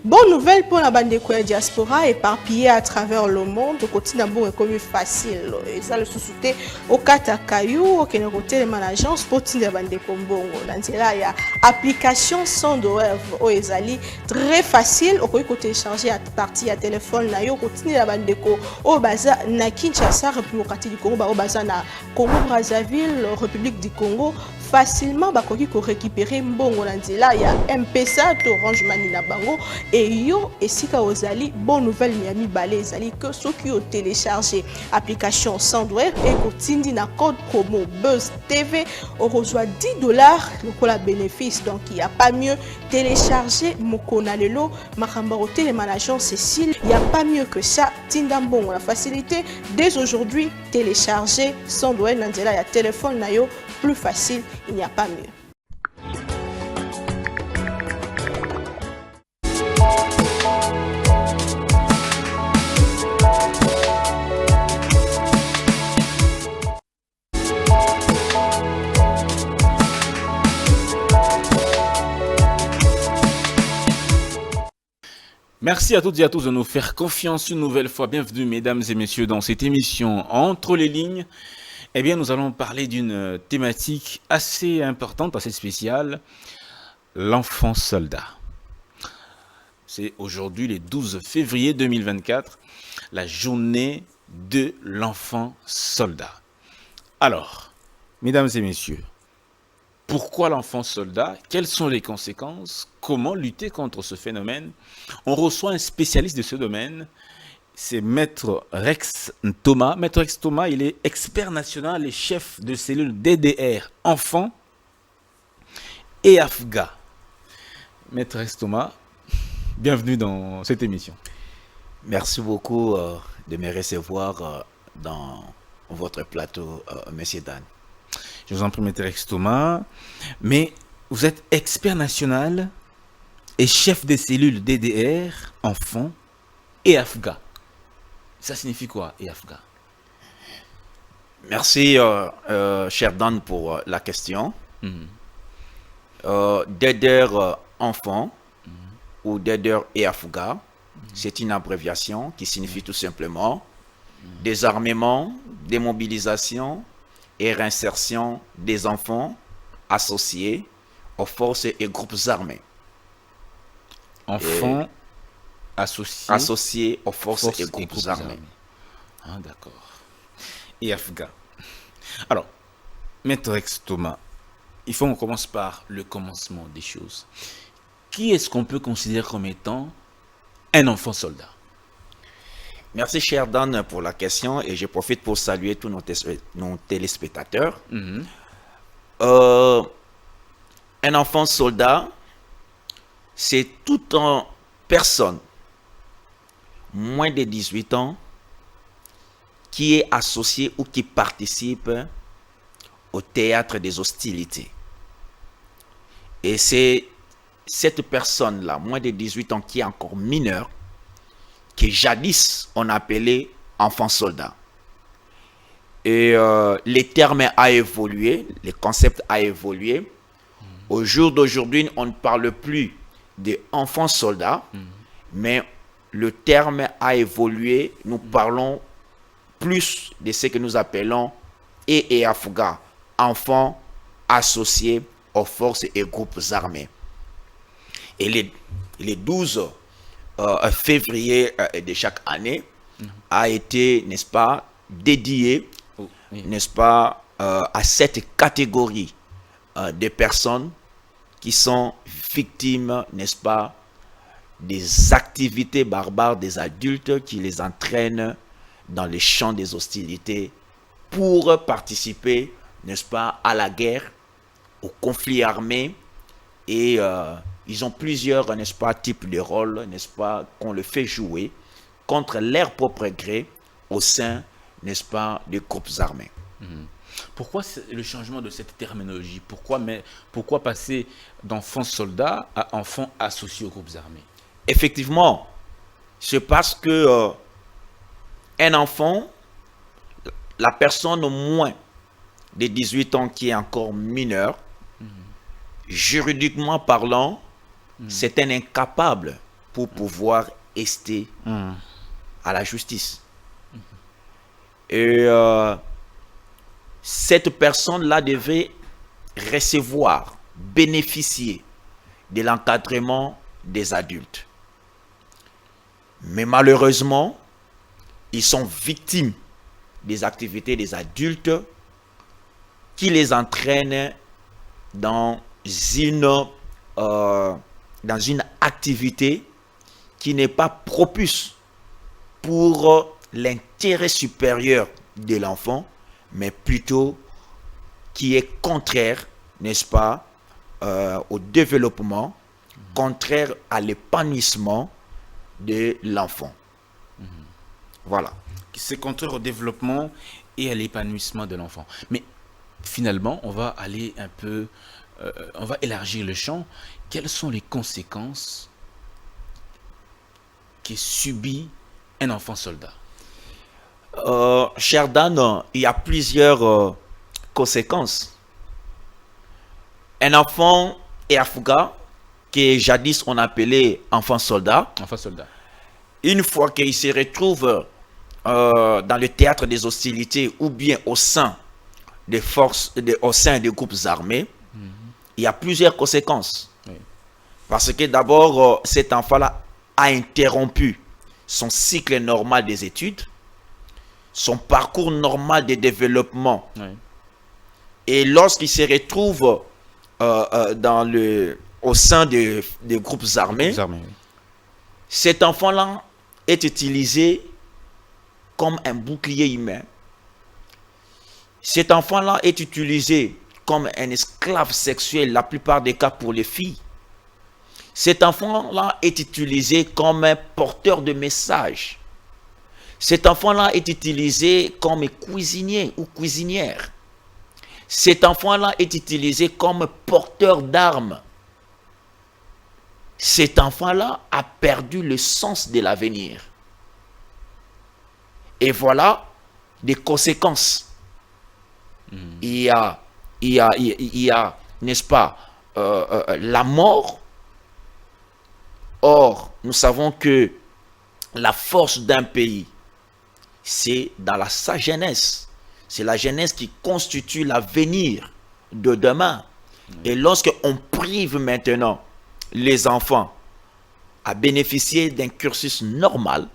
Bonne nouvelle pour la bande de diaspora éparpillée à travers le monde. Le quotidien est comme facile. Et ça, le sous-souté au Katakayou, au Kénéroté, les agence pour la bande de Kombongo. Dans là, il y a application sans douleur au Ezali. Très facile. Au côté télécharger à partir à téléphone, na yo continue la bande de Ko. Au Baza, na Kinshasa, République du Congo, au Baza, na Congo Brazzaville, République du Congo. Facilement bakoki ko récupérer mbongo na nzela ya M-Pesa to Orange Money na bango et yo esika ozali bonne nouvelle Miami Balé ezali que ceux qui ont téléchargé application Sandwave et kotindi na code promo Buzz TV on reçoit $10 lokola bénéfice donc il y a pas mieux télécharger mokona lelo makamba au télémanagement Cécile il y a pas mieux que ça tinda mbongo la facilité dès aujourd'hui télécharger Sandwave na nzela ya téléphone na yo plus facile, il n'y a pas mieux. Merci à toutes et à tous de nous faire confiance une nouvelle fois. Bienvenue mesdames et messieurs dans cette émission Entre les lignes. Eh bien, nous allons parler d'une thématique assez importante, assez spéciale, l'enfant soldat. C'est aujourd'hui le 12 février 2024, la journée de l'enfant soldat. Alors, mesdames et messieurs, pourquoi l'enfant soldat? Quelles sont les conséquences? Comment lutter contre ce phénomène? On reçoit un spécialiste de ce domaine. C'est Maître Rex Thomas. Maître Rex Thomas, il est expert national et chef de cellule DDR enfants et AFGA. Maître Rex Thomas, bienvenue dans cette émission. Merci beaucoup de me recevoir dans votre plateau, Monsieur Dan. Je vous en prie, Maître Rex Thomas. Mais vous êtes expert national et chef de cellule DDR enfants et AFGA. Ça signifie quoi, EAFGA? Merci, cher Dan, pour la question. DDR enfant ou DDR EAFGA, c'est une abréviation qui signifie tout simplement désarmement, démobilisation et réinsertion des enfants associés aux forces et groupes armés. Enfants associés aux forces et groupes armés. Ah, d'accord. Et AFGA. Alors, Maître Rex Thomas, il faut qu'on commence par le commencement des choses. Qui est-ce qu'on peut considérer comme étant un enfant soldat? Merci, cher Dan, pour la question et je profite pour saluer tous nos téléspectateurs. Un enfant soldat, c'est toute personne moins de 18 ans qui est associé ou qui participe au théâtre des hostilités. Et c'est cette personne-là, moins de 18 ans, qui est encore mineure, que jadis on appelait enfant soldat. Et les termes a évolué, le concept a évolué. Au jour d'aujourd'hui, on ne parle plus d'enfant soldat, mais le terme a évolué. Nous parlons plus de ce que nous appelons EAFGA, enfants associés aux forces et groupes armés. Et les 12 février de chaque année a été, n'est-ce pas, dédié, n'est-ce pas, à cette catégorie de personnes qui sont victimes, n'est-ce pas, des activités barbares des adultes qui les entraînent dans les champs des hostilités pour participer, n'est-ce pas, à la guerre, au conflit armé. Et ils ont plusieurs, n'est-ce pas, types de rôles, n'est-ce pas, qu'on le fait jouer contre leur propre gré au sein, n'est-ce pas, des groupes armés. Pourquoi le changement de cette terminologie? Pourquoi passer d'enfants soldats à enfants associés aux groupes armés? Effectivement, c'est parce que un enfant, la personne au moins de 18 ans qui est encore mineur, juridiquement parlant, c'est un incapable pour pouvoir rester à la justice. Et cette personne-là devait recevoir, bénéficier de l'encadrement des adultes. Mais malheureusement, ils sont victimes des activités des adultes qui les entraînent dans une activité qui n'est pas propice pour l'intérêt supérieur de l'enfant, mais plutôt qui est contraire, n'est-ce pas, au développement, contraire à l'épanouissement de l'enfant. Voilà. C'est contraire au développement et à l'épanouissement de l'enfant. Mais finalement, on va aller un peu, on va élargir le champ. Quelles sont les conséquences que subit un enfant soldat? Cher Dan, il y a plusieurs conséquences. Un enfant est afghan, que jadis on appelait enfant soldat. Enfant soldat. Une fois qu'il se retrouve dans le théâtre des hostilités ou bien au sein des forces, au sein des groupes armés, il y a plusieurs conséquences. Oui. Parce que d'abord, cet enfant-là a interrompu son cycle normal des études, son parcours normal de développement. Oui. Et lorsqu'il se retrouve au sein des groupes armés, Oui. cet enfant-là est utilisé comme un bouclier humain. Cet enfant-là est utilisé comme un esclave sexuel, la plupart des cas pour les filles. Cet enfant-là est utilisé comme un porteur de messages. Cet enfant-là est utilisé comme cuisinier ou cuisinière. Cet enfant-là est utilisé comme porteur d'armes. Cet enfant-là a perdu le sens de l'avenir. Et voilà des conséquences. Il y a, n'est-ce pas, la mort. Or, nous savons que la force d'un pays, c'est dans sa jeunesse. C'est la jeunesse qui constitue l'avenir de demain. Et lorsqu'on prive maintenant les enfants à bénéficier d'un cursus normal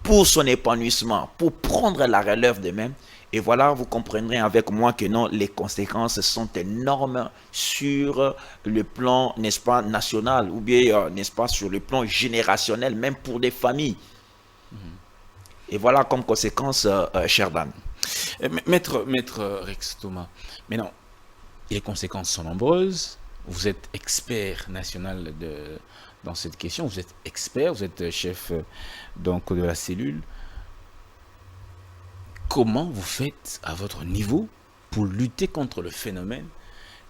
pour son épanouissement, pour prendre la relève d'eux-mêmes, et voilà, vous comprendrez avec moi que non, les conséquences sont énormes sur le plan, n'est-ce pas, national, ou bien, n'est-ce pas, sur le plan générationnel, même pour des familles. Et voilà comme conséquence, cher Dan. Maître Rex Thomas, maintenant, les conséquences sont nombreuses. Vous êtes expert national dans cette question, vous êtes expert, vous êtes chef donc, de la cellule. Comment vous faites à votre niveau pour lutter contre le phénomène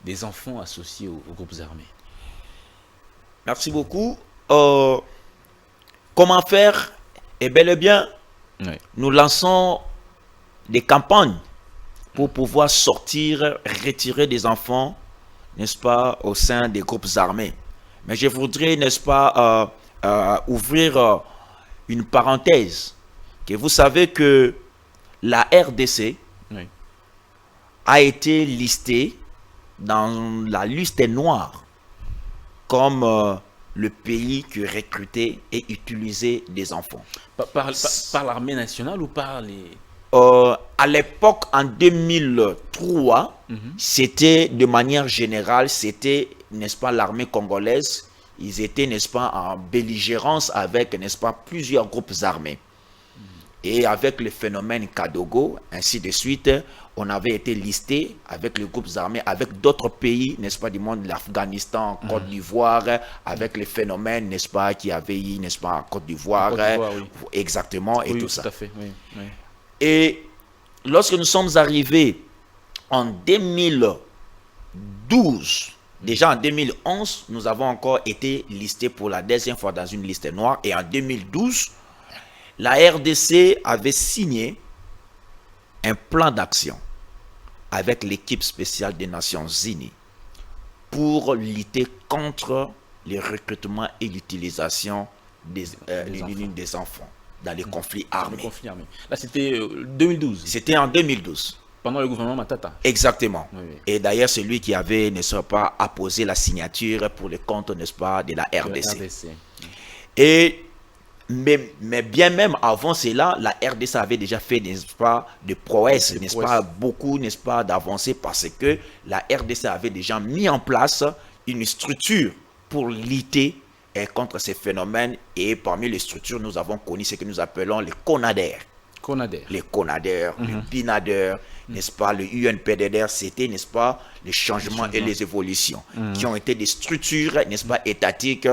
des enfants associés aux groupes armés? Merci beaucoup. Comment faire? Eh bel et bien, Oui. nous lançons des campagnes pour pouvoir sortir, retirer des enfants, n'est-ce pas, au sein des groupes armés. Mais je voudrais, n'est-ce pas, ouvrir une parenthèse. Que vous savez que la RDC Oui. a été listée dans la liste noire comme le pays qui recrutait et utilisait des enfants. Par l'armée nationale ou par les... À l'époque, en 2003, c'était de manière générale, c'était, n'est-ce pas, l'armée congolaise. Ils étaient, n'est-ce pas, en belligérance avec, n'est-ce pas, plusieurs groupes armés. Et avec le phénomène Kadogo, ainsi de suite, on avait été listé avec les groupes armés, avec d'autres pays, n'est-ce pas, du monde, l'Afghanistan, Côte d'Ivoire, avec les phénomènes, n'est-ce pas, qui avaient eu, n'est-ce pas, Côte d'Ivoire, oui. exactement, et Oui, tout ça. Tout à fait, oui. Oui. Et lorsque nous sommes arrivés en 2012, déjà en 2011, nous avons encore été listés pour la deuxième fois dans une liste noire. Et en 2012, la RDC avait signé un plan d'action avec l'équipe spéciale des Nations Unies pour lutter contre le recrutement et l'utilisation des enfants dans les conflits armés. Là, c'était 2012. C'était en 2012. Pendant le gouvernement Matata. Exactement. Oui. Et d'ailleurs, c'est lui qui avait, n'est-ce pas, apposé la signature pour le compte, n'est-ce pas, de la RDC. Et mais bien même avant cela, la RDC avait déjà fait, n'est-ce pas, de prouesses, n'est-ce pas, beaucoup, n'est-ce pas, d'avancées, parce que la RDC avait déjà mis en place une structure pour lutter contre ces phénomènes. Et parmi les structures, nous avons connu ce que nous appelons les CONADER. Les CONADER, les BINADER, n'est-ce pas, le UNPDDR, c'était, n'est-ce pas, les changements et les évolutions qui ont été des structures, n'est-ce pas, étatiques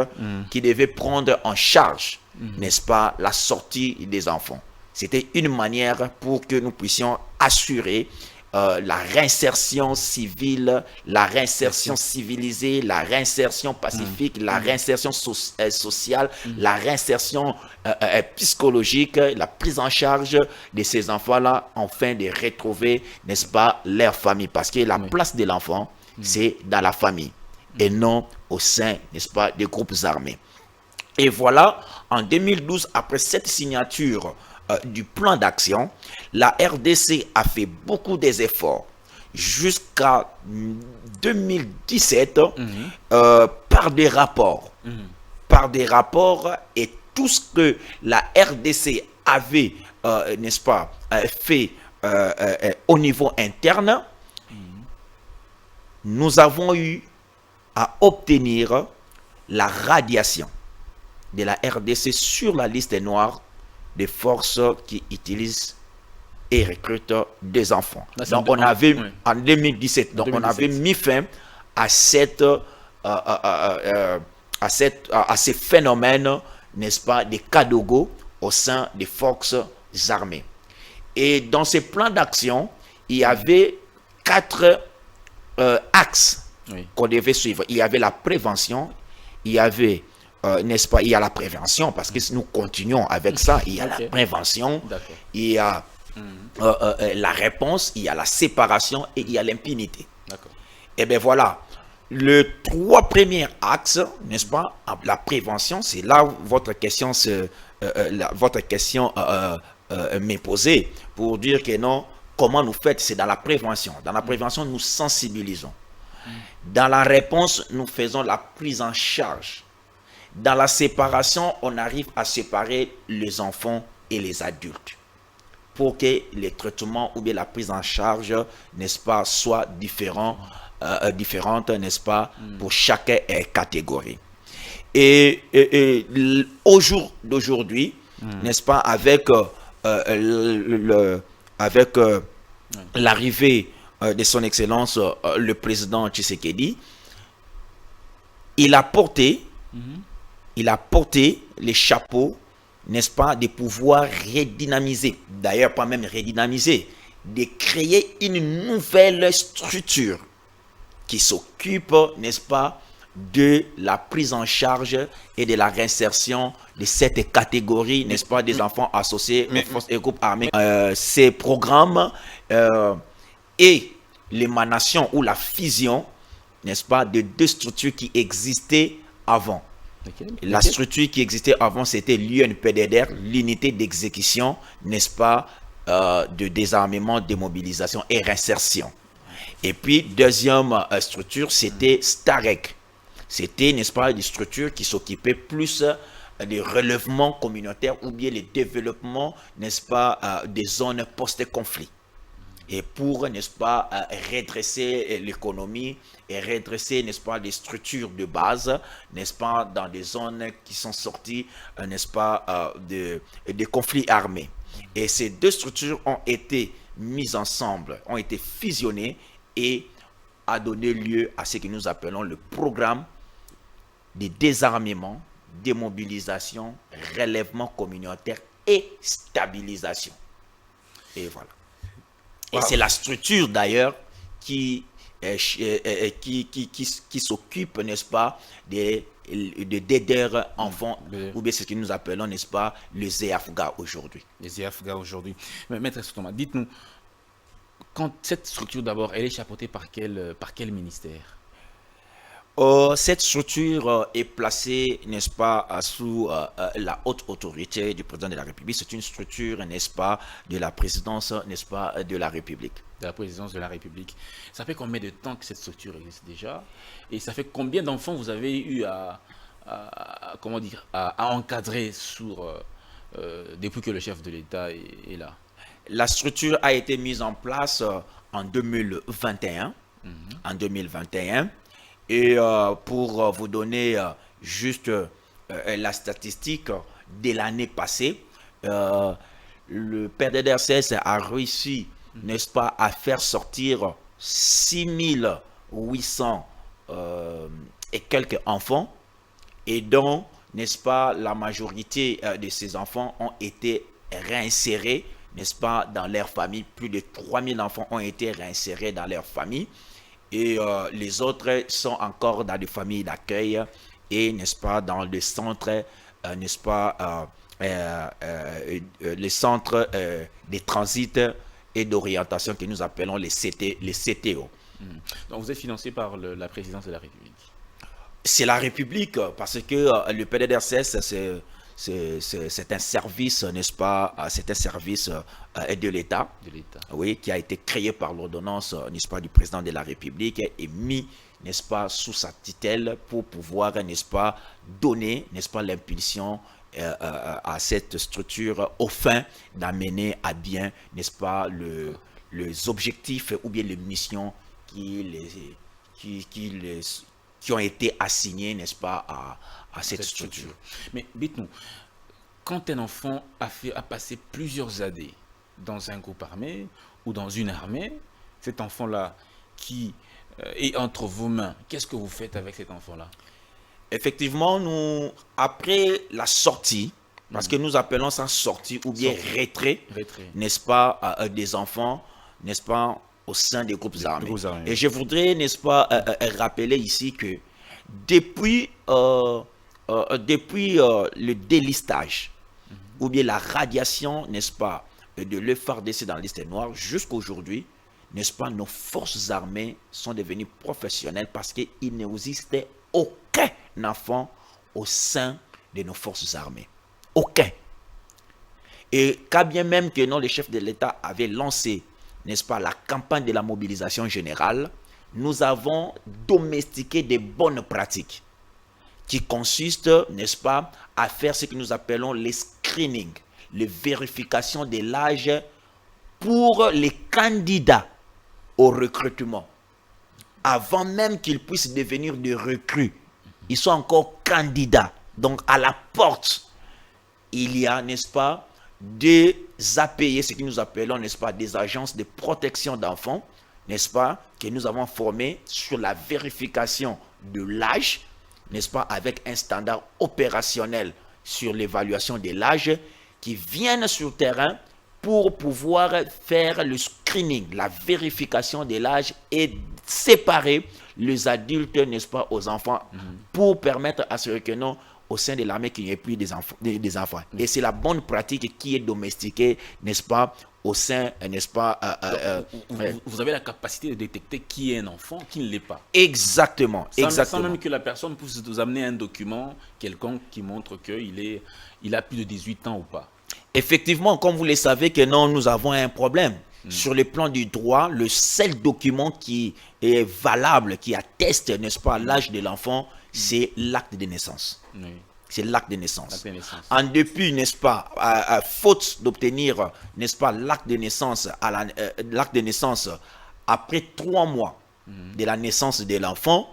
qui devaient prendre en charge, n'est-ce pas, la sortie des enfants. C'était une manière pour que nous puissions assurer la réinsertion civile, la réinsertion civilisée, la réinsertion pacifique, la réinsertion sociale, la réinsertion psychologique, la prise en charge de ces enfants-là, afin de retrouver, n'est-ce pas, leur famille. Parce que la place de l'enfant, c'est dans la famille et non au sein, n'est-ce pas, des groupes armés. Et voilà, en 2012, après cette signature du plan d'action, la RDC a fait beaucoup d'efforts jusqu'à 2017 par des rapports. Par des rapports, et tout ce que la RDC avait, n'est-ce pas, fait au niveau interne, nous avons eu à obtenir la radiation de la RDC sur la liste noire des forces qui utilisent et recrutent des enfants. Là, donc on avait, en 2017, donc on avait mis fin à ces phénomènes, n'est-ce pas, des Kadogo au sein des forces armées. Et dans ces plans d'action, il y avait 4 axes qu'on devait suivre. Il y avait la prévention, il y avait n'est-ce pas, il y a la prévention, parce que si nous continuons avec ça, il y a la prévention, il y a la réponse, il y a la séparation et il y a l'impunité. Et bien voilà, les 3 premiers axes, n'est-ce pas, la prévention, c'est là où votre question m'est posée, pour dire que non, comment nous faites, c'est dans la prévention. Dans la prévention, nous sensibilisons. Dans la réponse, nous faisons la prise en charge. Dans la séparation, on arrive à séparer les enfants et les adultes pour que les traitements ou bien la prise en charge, n'est-ce pas, soient différentes, n'est-ce pas, pour chaque catégorie. Et au jour d'aujourd'hui, n'est-ce pas, avec l'arrivée de son Excellence, le président Tshisekedi, il a porté les chapeaux, n'est-ce pas, de pouvoir redynamiser, d'ailleurs pas même redynamiser, de créer une nouvelle structure qui s'occupe, n'est-ce pas, de la prise en charge et de la réinsertion de cette catégorie, n'est-ce pas, des enfants associés aux forces et groupes armés. Ces programmes et l'émanation ou la fusion, n'est-ce pas, de 2 structures qui existaient avant. La structure qui existait avant, c'était l'UNPDDR, l'unité d'exécution, n'est-ce pas, de désarmement, démobilisation et réinsertion. Et puis, deuxième structure, c'était STAREC. C'était, n'est-ce pas, une structure qui s'occupait plus des relèvements communautaires ou bien les développements, n'est-ce pas, des zones post-conflit. Et pour, n'est-ce pas, redresser l'économie et redresser, n'est-ce pas, les structures de base, n'est-ce pas, dans des zones qui sont sorties, n'est-ce pas, de conflits armés. Et ces 2 structures ont été mises ensemble, ont été fusionnées et a donné lieu à ce que nous appelons le programme de désarmement, démobilisation, relèvement communautaire et stabilisation. Et voilà. Et c'est la structure d'ailleurs qui s'occupe, n'est-ce pas, de d'aider enfants, ou bien ce que nous appelons, n'est-ce pas, les EAFGA aujourd'hui. Les EAFGA aujourd'hui. Mais Maître Thomas, dites-nous, quand cette structure d'abord, elle est chapeautée par quel ministère? Cette structure est placée, n'est-ce pas, sous la haute autorité du président de la République. C'est une structure, n'est-ce pas, de la présidence, n'est-ce pas, de la République. De la présidence de la République. Ça fait combien de temps que cette structure existe déjà? Et ça fait combien d'enfants vous avez eu comment dire, à encadrer depuis que le chef de l'État est là? La structure a été mise en place en 2021. En 2021. Et pour vous donner juste la statistique de l'année passée, le PDDRCS a réussi, n'est-ce pas, à faire sortir 6800 et quelques enfants, et dont, n'est-ce pas, la majorité de ces enfants ont été réinsérés, n'est-ce pas, dans leur famille. Plus de 3000 enfants ont été réinsérés dans leur famille. Et les autres sont encore dans des familles d'accueil et, n'est-ce pas, dans le centre, n'est-ce pas, les centres de transit et d'orientation que nous appelons les CTO. Donc vous êtes financé par la présidence de la République? C'est la République parce que le PDDRCS, c'est un service, n'est-ce pas, c'est un service de l'État, oui, qui a été créé par l'ordonnance, n'est-ce pas, du président de la République et mis, n'est-ce pas, sous sa tutelle pour pouvoir, n'est-ce pas, donner, n'est-ce pas, l'impulsion à cette structure au fin d'amener à bien, n'est-ce pas, les objectifs ou bien les missions qui ont été assignés, n'est-ce pas, à cette structure. Mais dites-nous, quand un enfant a passé plusieurs années dans un groupe armé ou dans une armée, cet enfant-là qui est entre vos mains, qu'est-ce que vous faites avec cet enfant-là? Effectivement, nous, après la sortie, parce que nous appelons ça sortie ou bien retrait. N'est-ce pas, des enfants, n'est-ce pas, au sein des groupes armés. Et je voudrais, n'est-ce pas, rappeler ici que depuis le délistage ou bien la radiation, n'est-ce pas, de l'FARDC dans la liste noire jusqu'à aujourd'hui, n'est-ce pas, nos forces armées sont devenues professionnelles parce qu'il n'existait aucun enfant au sein de nos forces armées. Aucun. Et quand bien même que non, le chef de l'État avait lancé, n'est-ce pas, la campagne de la mobilisation générale, nous avons domestiqué des bonnes pratiques qui consistent, n'est-ce pas, à faire ce que nous appelons les screenings, les vérifications de l'âge pour les candidats au recrutement. Avant même qu'ils puissent devenir des recrues, ils sont encore candidats. Donc à la porte, il y a, n'est-ce pas, des API, ce que nous appelons, n'est-ce pas, des agences de protection d'enfants, n'est-ce pas, que nous avons formées sur la vérification de l'âge, n'est-ce pas, avec un standard opérationnel sur l'évaluation de l'âge, qui viennent sur le terrain pour pouvoir faire le screening, la vérification de l'âge et séparer les adultes, n'est-ce pas, aux enfants, pour permettre à ce que non, au sein de l'armée, qu'il n'y ait plus des enfants. Et c'est la bonne pratique qui est domestiquée, n'est-ce pas, au sein, n'est-ce pas... vous avez la capacité de détecter qui est un enfant, qui ne l'est pas. Exactement. Sans même que la personne puisse vous amener un document quelconque qui montre qu'il a plus de 18 ans ou pas. Effectivement, comme vous le savez que non, nous avons un problème. Sur le plan du droit, le seul document qui est valable, qui atteste, n'est-ce pas, l'âge de l'enfant, c'est l'acte de naissance. Oui. C'est l'acte de naissance. En dépit, n'est-ce pas, à faute d'obtenir, n'est-ce pas, l'acte de naissance, après 3 mois de la naissance de l'enfant,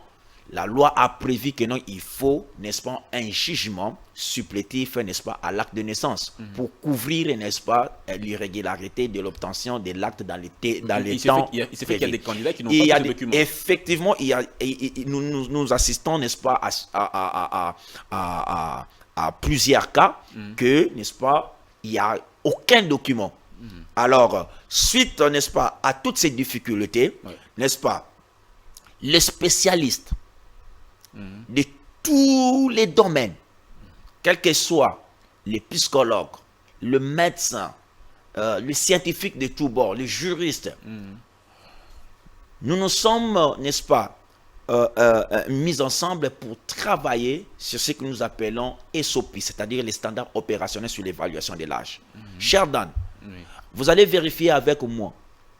la loi a prévu que non, il faut, n'est-ce pas, un jugement supplétif, n'est-ce pas, à l'acte de naissance pour couvrir, n'est-ce pas, l'irrégularité de l'obtention de l'acte dans les temps. Il s'est fait qu'il y a des candidats qui n'ont pas de documents. Effectivement, nous assistons, n'est-ce pas, à plusieurs cas que, n'est-ce pas, il n'y a aucun document. Alors, suite, n'est-ce pas, à toutes ces difficultés, n'est-ce pas, les spécialistes de tous les domaines, quels que soient les psychologues, le médecin, les scientifiques de tous bords, les juristes, nous nous sommes, n'est-ce pas, mis ensemble pour travailler sur ce que nous appelons SOP, c'est-à-dire les standards opérationnels sur l'évaluation de l'âge. Cher Dan, vous allez vérifier avec moi,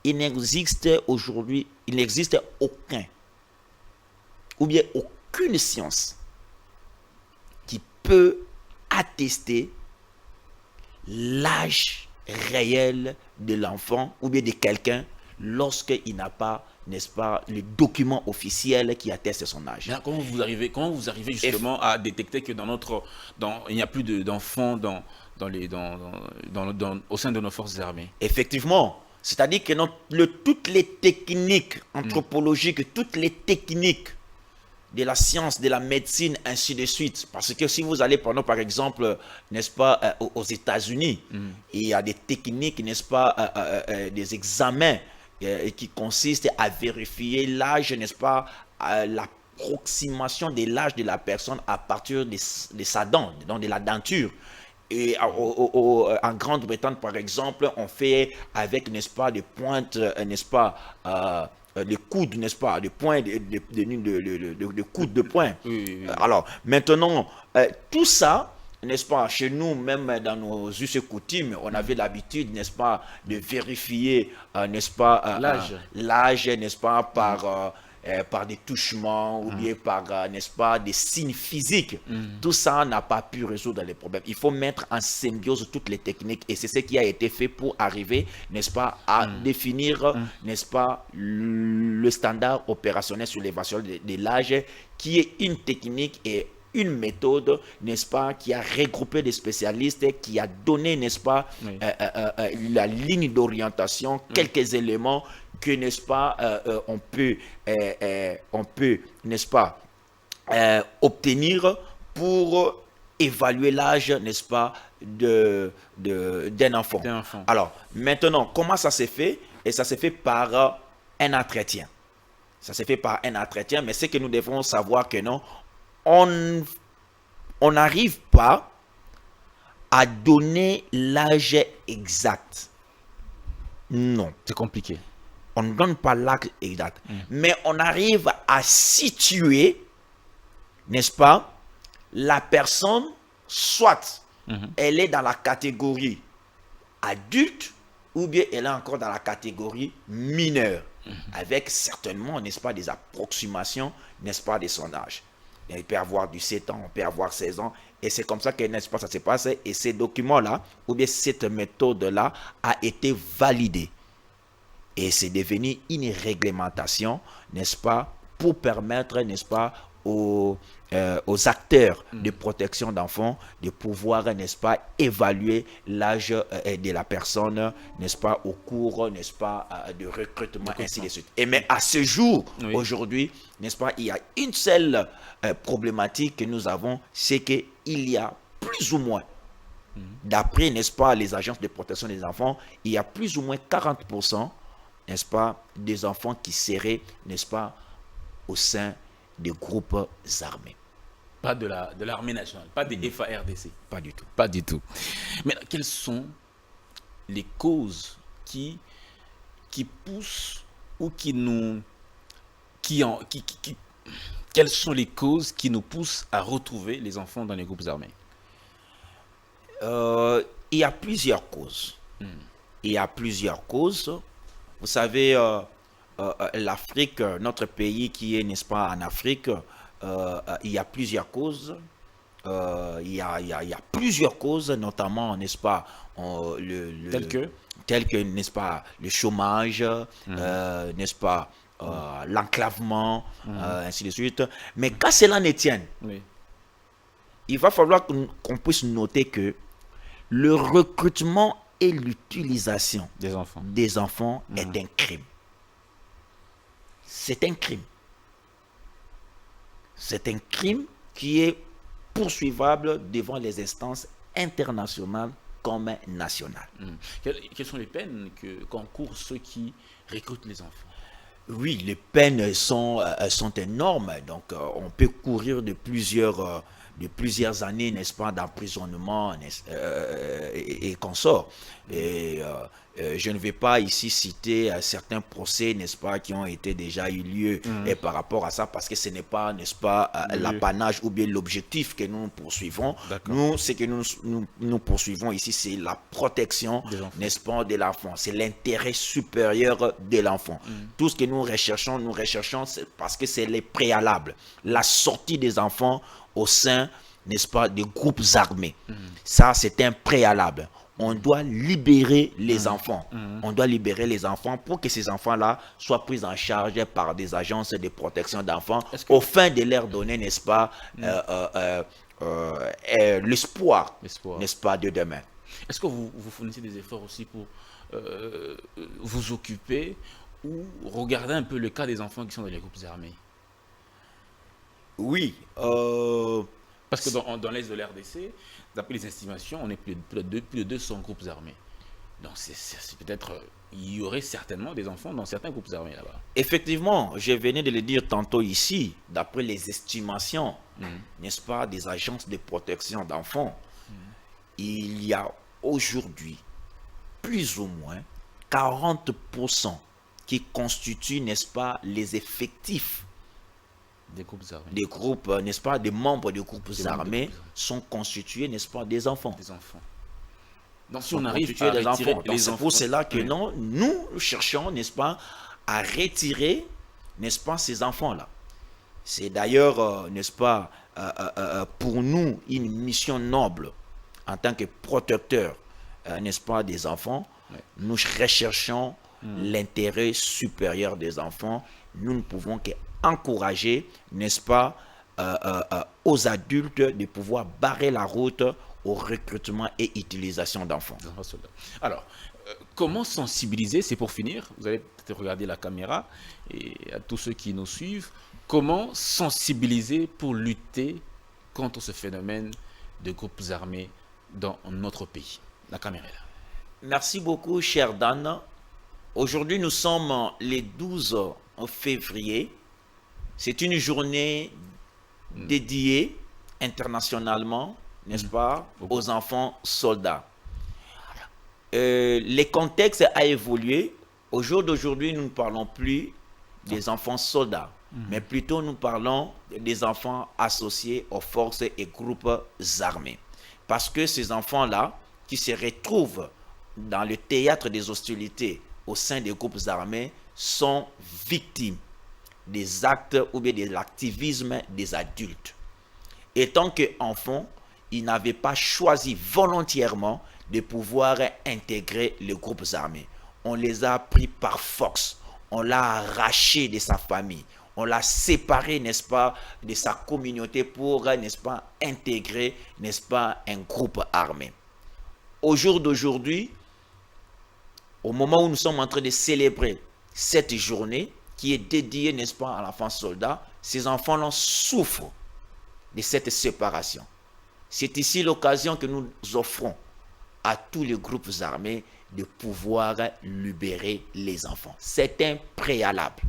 il n'existe aujourd'hui, il n'existe aucun, ou bien aucune science qui peut attester l'âge réel de l'enfant ou bien de quelqu'un lorsqu'il n'a pas, n'est-ce pas, le document officiel qui atteste son âge. Mais comment vous arrivez justement à détecter que il n'y a plus d'enfants au sein de nos forces armées? Effectivement, c'est-à-dire que toutes les techniques anthropologiques, toutes les techniques de la science, de la médecine, ainsi de suite. Parce que si vous allez, par exemple, n'est-ce pas, aux États-Unis, il y a des techniques, n'est-ce pas, des examens qui consistent à vérifier l'âge, n'est-ce pas, l'approximation de l'âge de la personne à partir de sa dent, donc de la denture. Et en Grande-Bretagne, par exemple, on fait avec, n'est-ce pas, des pointes, n'est-ce pas, les coudes, n'est-ce pas, des points, de coudes de poing. Oui. Alors, maintenant, tout ça, n'est-ce pas, chez nous, même dans nos us et coutumes, on avait l'habitude, n'est-ce pas, de vérifier, n'est-ce pas, l'âge, n'est-ce pas, par des touchements ou bien par, n'est-ce pas, des signes physiques. Tout ça n'a pas pu résoudre les problèmes. Il faut mettre en symbiose toutes les techniques et c'est ce qui a été fait pour arriver, n'est-ce pas, à définir, n'est-ce pas, le standard opérationnel sur l'évaluation de l'âge qui est une technique et une méthode, n'est-ce pas, qui a regroupé des spécialistes, qui a donné, n'est-ce pas, la ligne d'orientation, quelques éléments que, n'est-ce pas, on peut, n'est-ce pas, obtenir pour évaluer l'âge, n'est-ce pas, d'un enfant. Alors, maintenant, comment ça s'est fait? Et ça s'est fait par un entretien. Ça s'est fait par un entretien, mais c'est que nous devons savoir que non, on n'arrive pas à donner l'âge exact. Non. C'est compliqué. On ne donne pas l'âge exact. Mais on arrive à situer, n'est-ce pas, la personne, soit elle est dans la catégorie adulte, ou bien elle est encore dans la catégorie mineure, avec certainement, n'est-ce pas, des approximations, n'est-ce pas, de son âge. Il peut avoir du 7 ans, on peut avoir 16 ans. Et c'est comme ça que, n'est-ce pas, ça s'est passé. Et ces documents-là, ou bien cette méthode-là, a été validée. Et c'est devenu une réglementation, n'est-ce pas, pour permettre, n'est-ce pas, aux acteurs de protection d'enfants de pouvoir, n'est-ce pas, évaluer l'âge de la personne, n'est-ce pas, au cours, n'est-ce pas, de recrutement, ainsi de suite. Et mais à ce jour, aujourd'hui, n'est-ce pas, il y a une seule problématique que nous avons, c'est qu'il y a plus ou moins, d'après, n'est-ce pas, les agences de protection des enfants, il y a plus ou moins 40%, n'est-ce pas, des enfants qui seraient, n'est-ce pas, au sein des groupes armés. Pas de l'armée nationale, pas des FARDC. Pas du tout. Pas du tout. Mais quelles sont les causes qui poussent ou quelles sont les causes qui nous poussent à retrouver les enfants dans les groupes armés? Il y a plusieurs causes. Il y a plusieurs causes. Vous savez, l'Afrique, notre pays qui est, n'est-ce pas, en Afrique, il y a plusieurs causes. Il y a plusieurs causes, notamment, n'est-ce pas, tel que, n'est-ce pas, le chômage, n'est-ce pas, l'enclavement, ainsi de suite. Mais quand cela ne tienne, il va falloir qu'on puisse noter que le recrutement et l'utilisation des enfants est un crime. C'est un crime. C'est un crime qui est poursuivable devant les instances internationales comme nationales. Quelles sont les peines qu'encourent ceux qui recrutent les enfants? Oui, les peines sont énormes. Donc, on peut courir de plusieurs années, n'est-ce pas, d'emprisonnement et consorts. Et Je ne vais pas ici citer certains procès, n'est-ce pas, qui ont été déjà eu lieu et par rapport à ça, parce que ce n'est pas, n'est-ce pas, l'apanage ou bien l'objectif que nous poursuivons. Nous, ce que nous poursuivons ici, c'est la protection, n'est-ce pas, de l'enfant. C'est l'intérêt supérieur de l'enfant. Tout ce que nous recherchons parce que c'est les préalables. La sortie des enfants au sein, n'est-ce pas, des groupes armés. Ça, c'est un préalable. On doit libérer les enfants. On doit libérer les enfants pour que ces enfants-là soient pris en charge par des agences de protection d'enfants au fin de leur donner, n'est-ce pas, l'espoir, n'est-ce pas, de demain. Est-ce que vous fournissez des efforts aussi pour vous occuper ou regarder un peu le cas des enfants qui sont dans les groupes armés? Oui. Parce que dans l'est de l'RDC, d'après les estimations, on est plus de 200 groupes armés. Donc c'est peut-être, il y aurait certainement des enfants dans certains groupes armés là-bas. Effectivement, je venais de le dire tantôt ici, d'après les estimations, n'est-ce pas, des agences de protection d'enfants, il y a aujourd'hui plus ou moins 40% qui constituent, n'est-ce pas, les effectifs des groupes armés. Des groupes, n'est-ce pas, des membres de groupes armés sont constitués, n'est-ce pas, des enfants. Des enfants. Donc si on arrive à retirer les enfants, c'est pour cela que non, nous cherchons, n'est-ce pas, à retirer, n'est-ce pas, ces enfants-là. C'est d'ailleurs, n'est-ce pas, pour nous, une mission noble en tant que protecteur, n'est-ce pas, des enfants. Nous recherchons l'intérêt supérieur des enfants. Nous ne pouvons qu'encourager, n'est-ce pas, aux adultes de pouvoir barrer la route au recrutement et utilisation d'enfants. Alors, comment sensibiliser, c'est pour finir, vous allez peut-être regarder la caméra, et à tous ceux qui nous suivent, comment sensibiliser pour lutter contre ce phénomène de groupes armés dans notre pays? La caméra est là. Merci beaucoup, cher Dan. Aujourd'hui, nous sommes le 12 février. C'est une journée dédiée internationalement, n'est-ce pas, aux enfants soldats. Le contexte a évolué. Au jour d'aujourd'hui, nous ne parlons plus des enfants soldats, mais plutôt nous parlons des enfants associés aux forces et groupes armés. Parce que ces enfants-là, qui se retrouvent dans le théâtre des hostilités au sein des groupes armés, sont victimes des actes ou bien de l'activisme des adultes. Étant qu'enfants, ils n'avaient pas choisi volontairement de pouvoir intégrer les groupes armés. On les a pris par force. On l'a arraché de sa famille. On l'a séparé, n'est-ce pas, de sa communauté pour, n'est-ce pas, intégrer, n'est-ce pas, un groupe armé. Au jour d'aujourd'hui, au moment où nous sommes en train de célébrer cette journée qui est dédiée, n'est-ce pas, à l'enfant soldat, ces enfants-là souffrent de cette séparation. C'est ici l'occasion que nous offrons à tous les groupes armés de pouvoir libérer les enfants. C'est un préalable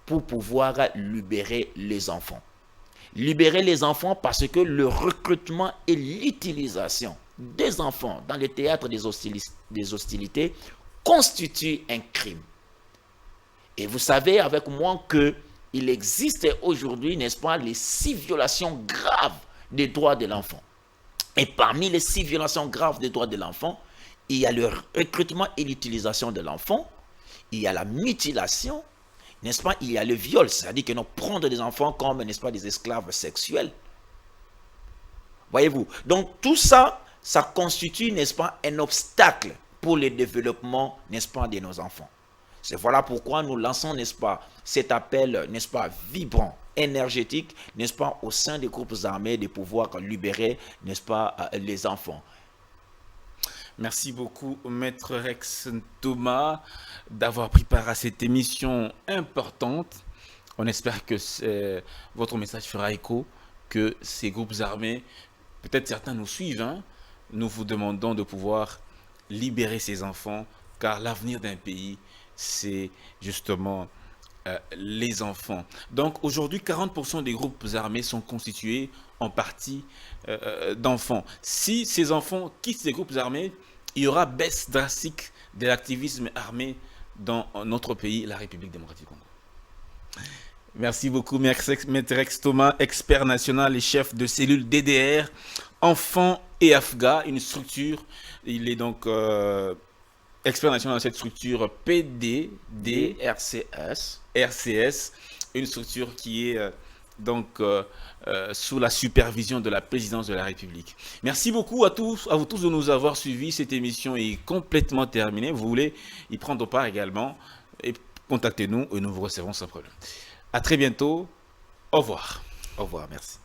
pour pouvoir libérer les enfants. Libérer les enfants parce que le recrutement et l'utilisation des enfants dans le théâtre des hostilités constitue un crime. Et vous savez avec moi qu'il existe aujourd'hui, n'est-ce pas, les 6 violations graves des droits de l'enfant. Et parmi les 6 violations graves des droits de l'enfant, il y a le recrutement et l'utilisation de l'enfant, il y a la mutilation, n'est-ce pas, il y a le viol, c'est-à-dire que nous prendre des enfants comme, n'est-ce pas, des esclaves sexuels. Voyez-vous, donc tout ça, ça constitue, n'est-ce pas, un obstacle pour le développement, n'est-ce pas, de nos enfants. C'est voilà pourquoi nous lançons, n'est-ce pas, cet appel, n'est-ce pas, vibrant, énergétique, n'est-ce pas, au sein des groupes armés de pouvoir libérer, n'est-ce pas, les enfants. Merci beaucoup, Maître Rex Thomas, d'avoir pris part à cette émission importante. On espère que votre message fera écho, que ces groupes armés, peut-être certains nous suivent, hein, nous vous demandons de pouvoir libérer ces enfants, car l'avenir d'un pays, c'est justement les enfants. Donc aujourd'hui, 40% des groupes armés sont constitués en partie d'enfants. Si ces enfants quittent ces groupes armés, il y aura baisse drastique de l'activisme armé dans notre pays, la République démocratique du Congo. Merci beaucoup, Maître Rex Thomas, expert national et chef de cellule DDR, enfants et AFGA, une structure. Il est donc expert national dans cette structure RCS, une structure qui est sous la supervision de la présidence de la République. Merci beaucoup à vous tous de nous avoir suivis. Cette émission est complètement terminée. Vous voulez y prendre part également, et contactez-nous et nous vous recevons sans problème. À très bientôt. Au revoir. Au revoir, merci.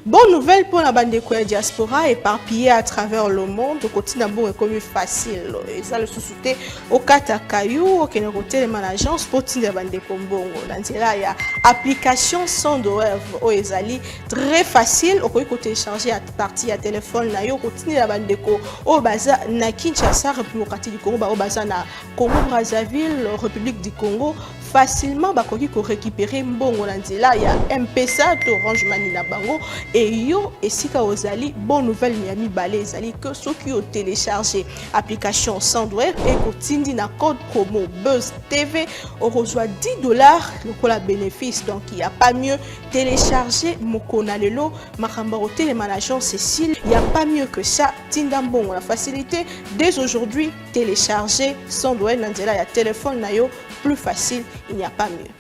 Bonne nouvelle pour la bande de diaspora éparpillée à travers le monde. Le quotidien est comme facile. Et ça, le sous-souté au Katakayou, au côté de l'agence pour la bande de Kombongo. Dans là, il y a application sans web au Ezali très facile. Au côté télécharger à partir à téléphone, là, au côté de la bande de Ko, au Baza, na Kinshasa, République du Congo, au Baza, na Congo Brazzaville, République du Congo. Facilement bakoki ko récupérer mbongo na nzela ya M-Pesa to Orange Money na bango et yo esika ozali bonne nouvelle miami balé ezali que ceux qui ont téléchargé application Sandwave et kotindi na code promo Buzz TV on reçoit $10 le bénéfice. Donc il y a pas mieux télécharger mokona lelo makamba hotel management Cécile, il y a pas mieux que ça. Tinda mbongo la facilité dès aujourd'hui télécharger Sandwave na nzela ya téléphone na yo plus facile, il n'y a pas mieux.